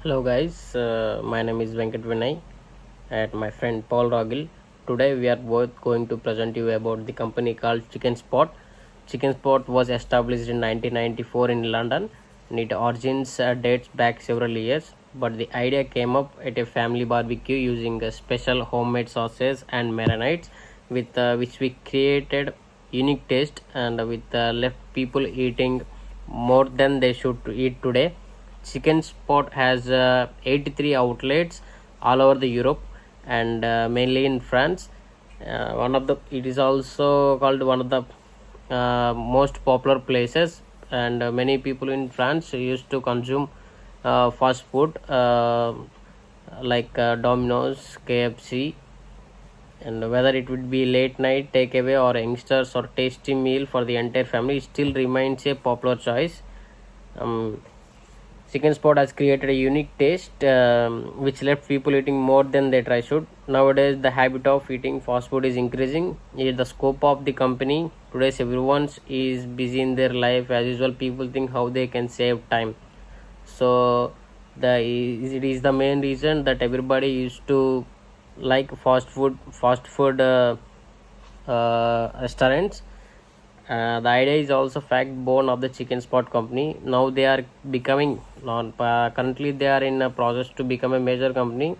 Hello guys, my name is Venkat Vinay and my friend Paul Rogil. Today we are both going to present you about the company called Chicken Spot. Chicken Spot was established in 1994 in London and its origins dates back several years. But the idea came up at a family barbecue using special homemade sauces and marinades with which we created unique taste and with left people eating more than they should eat today. Chicken Spot has 83 outlets all over the Europe and mainly in France. One of the it is also called one of the most popular places, and many people in France used to consume fast food like Domino's, KFC, and whether it would be late night takeaway or youngsters or tasty meal for the entire family, it still remains a popular choice. Um, Chicken Spot has created a unique taste which left people eating more than they try should. Nowadays, the habit of eating fast food is increasing. It is the scope of the company. Today's everyone is busy in their life. As usual, people think how they can save time. So, it is the main reason that everybody used to like fast food restaurants. The idea is also backbone of the Chicken Spot company. Now they are becoming currently they are in a process to become a major company,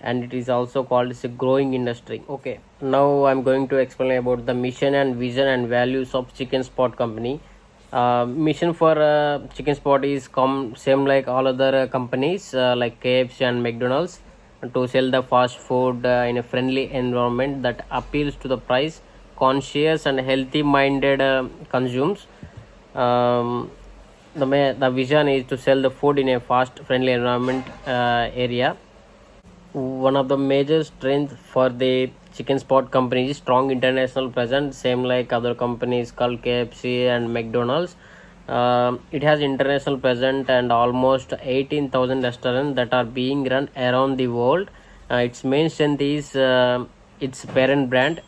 and it is also called as a growing industry. Okay, now I'm going to explain about the mission and vision and values of Chicken Spot company. Mission for Chicken Spot is same like all other companies like KFC and McDonald's, to sell the fast food in a friendly environment that appeals to the price conscious and healthy minded consumers. um, the vision is to sell the food in a fast friendly environment area. One of the major strengths for the Chicken Spot company is strong international presence, same like other companies called KFC and McDonald's. It has international presence and almost 18,000 restaurants that are being run around the world. Its main strength is its parent brand.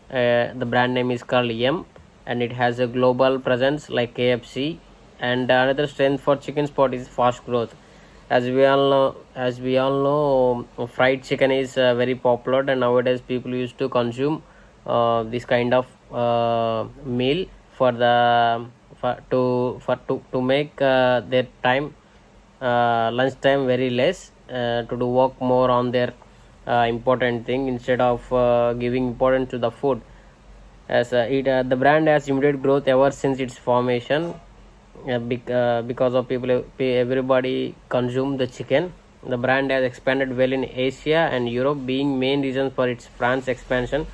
The brand name is called M, and it has a global presence like KFC. And another strength for Chicken Spot is fast growth. As we all know, fried chicken is very popular, and nowadays people used to consume this kind of meal for the to make their time lunch time very less, to do work more on their important thing instead of giving importance to the food. As the brand has immediate growth ever since its formation, because of everybody consume the chicken. The brand has expanded well in Asia and Europe, being main reasons for its France expansion.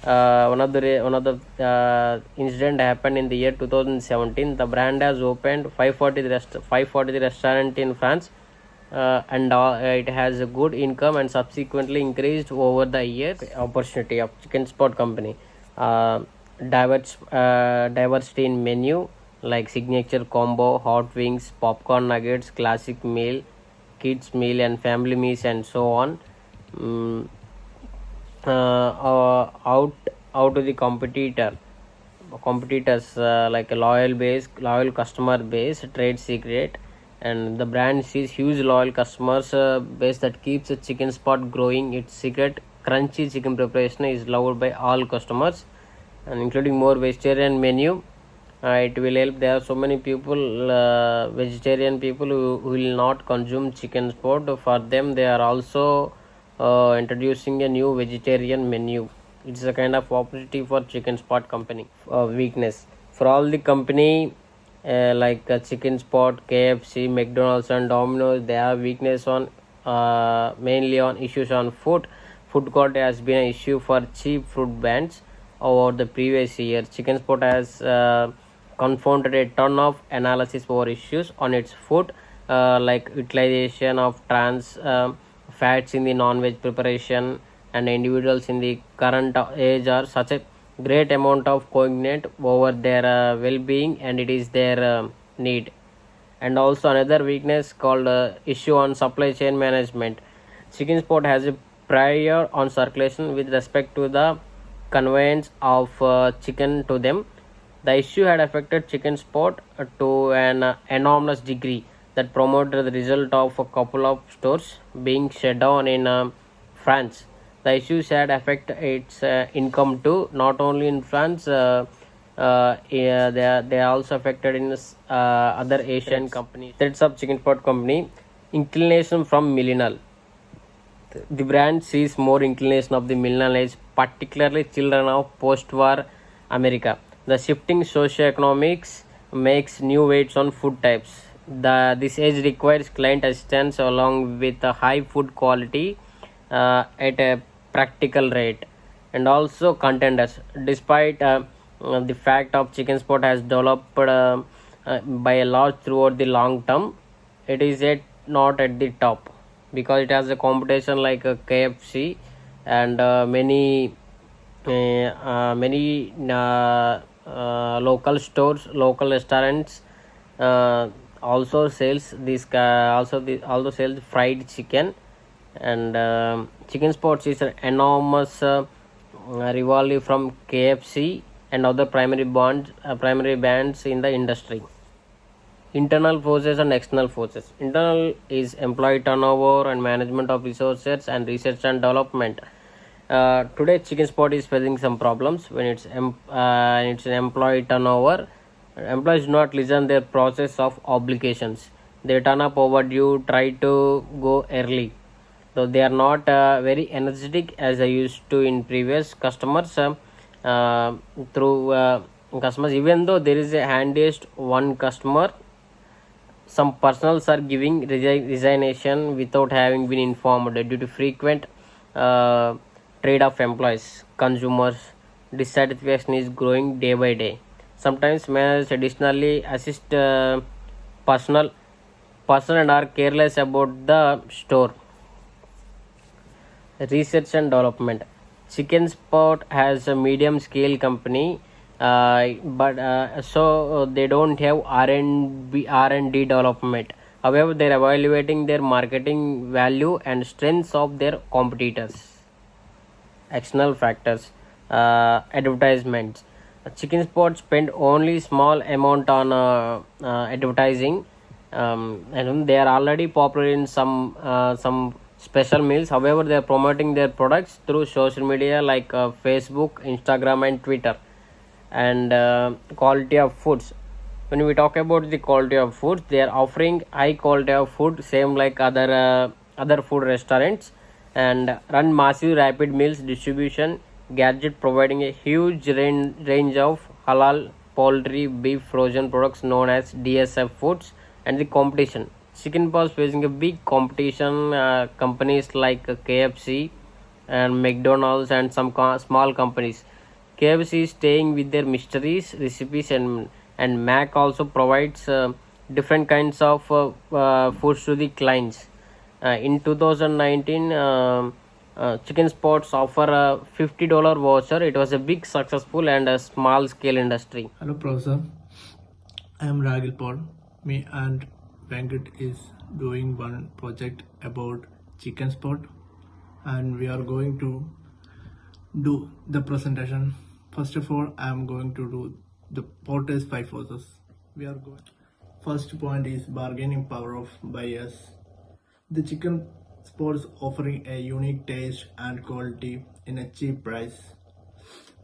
One of the incident happened in the year 2017. The brand has opened 540 restaurant in France, and it has a good income and subsequently increased over the years. Opportunity of Chicken Spot company, uh, diversity in menu like signature combo, hot wings, popcorn nuggets, classic meal, kids meal, and family meals, and so on. Mm, out to the competitors, like a loyal customer base, trade secret, and the brand sees huge loyal customers base that keeps the Chicken Spot growing. Its secret crunchy chicken preparation is loved by all customers, and including more vegetarian menu. It will help. There are so many people, vegetarian people who will not consume Chicken Spot. For them, they are also introducing a new vegetarian menu. It's a kind of opportunity for Chicken Spot company. Weakness for all the company, like Chicken Spot, KFC, McDonald's, and Domino's, they have weakness on mainly on issues on food. Food quality has been an issue for cheap food brands over the previous year. Chicken Spot has confronted a ton of analysis over issues on its food, like utilization of trans fats in the non-veg preparation, and individuals in the current age are such a great amount of cognate over their well-being, and it is their need. And also another weakness called issue on supply chain management. Chicken Spot has a prior on circulation with respect to the conveyance of chicken to them. The issue had affected Chicken Spot to an enormous degree. that promoted the result of a couple of stores being shut down in France. The issues had affect its income too, not only in France. Yeah, they are also affected in other Asian companies. Threats of chicken pot company inclination from millennial. The brand sees more inclination of the millennial age, particularly children of post-war America. The shifting socioeconomics makes new weights on food types. This age requires client assistance along with a high food quality at a practical rate, and also contenders. Despite the fact of chicken sport has developed by a lot throughout the long term, it is yet not at the top because it has a competition like a KFC and many local stores, local restaurants also sells this also sells fried chicken, and chicken sports is an enormous rivalry from KFC and other primary brands in the industry. Internal forces and external forces. Internal is employee turnover and management of resources and research and development. Today chicken spot is facing some problems when it's an employee turnover. Employees do not listen their process of obligations. They turn up overdue, try to go early, so they are not very energetic as I used to in previous customers. Through customers, even though there is a handiest one customer, some personals are giving resignation without having been informed due to frequent uh, trade of employees. Consumers dissatisfaction is growing day by day. Sometimes managers additionally assist personal and are careless about the store. Research and development. Chicken Spot has a medium scale company, but they don't have R&D development. However, they're evaluating their marketing value and strengths of their competitors. External factors. Advertisements. Chicken Spot spend only small amount on advertising, and they are already popular in some special meals. However, they are promoting their products through social media like Facebook, Instagram, and Twitter. And quality of foods. When we talk about the quality of foods, they are offering high quality of food, same like other food restaurants, and run massive rapid meals distribution gadget, providing a huge range of halal poultry, beef, frozen products known as DSF foods. And the competition. Chicken was facing a big competition. Companies like KFC and McDonald's and some small companies. KFC is staying with their mysteries, recipes, and Mac also provides different kinds of foods to the clients. In 2019, Chicken Spots offer a $50 voucher. It was a big successful and a small scale industry. Hello, Professor. I am Ragil Paul. Me and Venkat is doing one project about chicken spot, and we are going to do the presentation. First of all, I am going to do the Porter's five forces. We are going. First point is bargaining power of buyers. The chicken spots offering a unique taste and quality in a cheap price,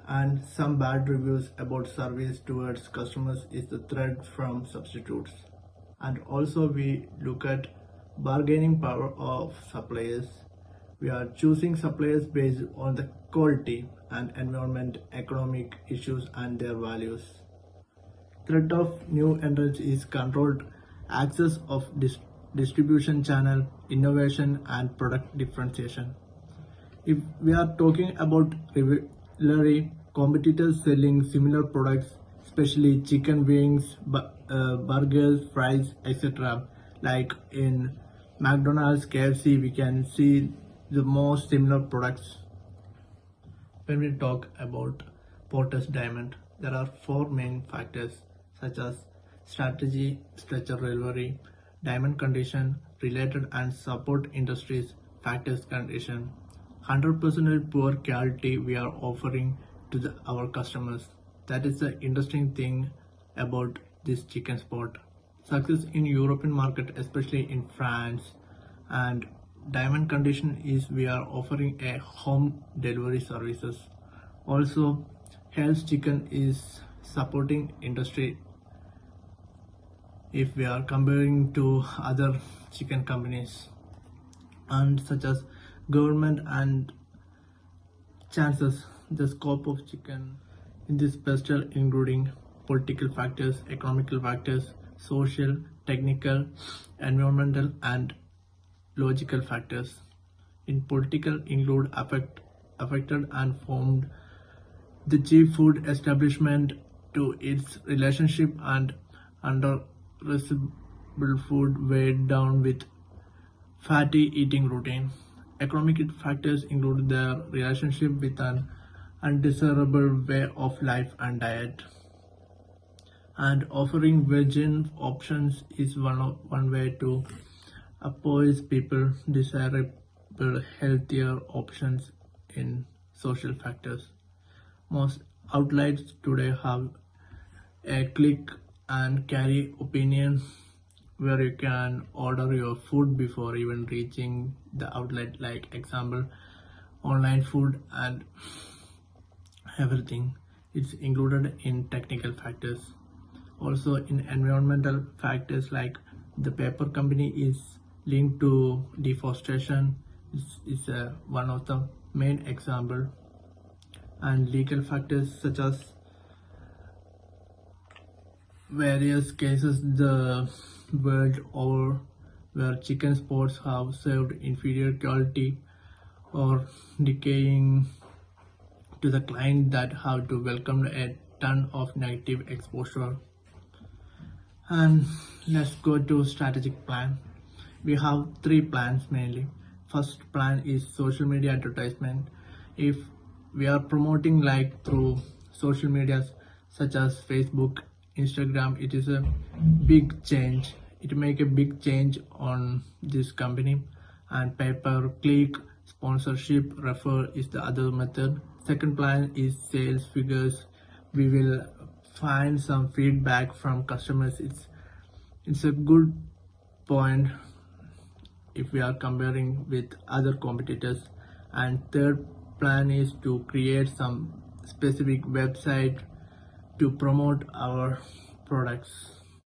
and some bad reviews about service towards customers is the threat from substitutes. And also we look at bargaining power of suppliers. We are choosing suppliers based on the quality and environment, economic issues and their values. Threat of new entrants is controlled access of distribution channel, innovation and product differentiation. If we are talking about rivalry, competitors selling similar products, especially chicken wings, burgers, fries, etc. Like in McDonald's, KFC, we can see the most similar products. When we talk about Porter's Diamond, there are four main factors such as strategy, structure rivalry, diamond condition, related and support industries, factors condition. 100% poor quality we are offering to our customers. That is the interesting thing about this chicken spot. success in European market, especially in France. And diamond condition is we are offering a home delivery services. Also, Hell's Chicken is supporting industry if we are comparing to other chicken companies, and such as government and chances. The scope of chicken in this special including political factors, economical factors, social, technical, environmental, and logical factors. In political include affected and formed the chief food establishment to its relationship and under food weighed down with fatty eating routine. Economic factors include their relationship with an undesirable way of life and diet. And offering vegan options is one way to oppose people desirable healthier options in social factors. Most outlets today have a click and carry opinion where you can order your food before even reaching the outlet, like example online food and everything. It's included in technical factors. Also in environmental factors, like the paper company is linked to deforestation is one of the main example. And legal factors such as various cases the world over where chicken spots have served inferior quality or decaying to the client that have to welcome a ton of negative exposure. And let's go to strategic plan. We have three plans mainly. First plan is social media advertisement. If we are promoting like through social medias such as Facebook, Instagram, it is a big change. It make a big change on this company. And pay per click, sponsorship, refer is the other method. Second plan is sales figures. We will find some feedback from customers. It's a good point if we are comparing with other competitors. And third plan is to create some specific website to promote our products.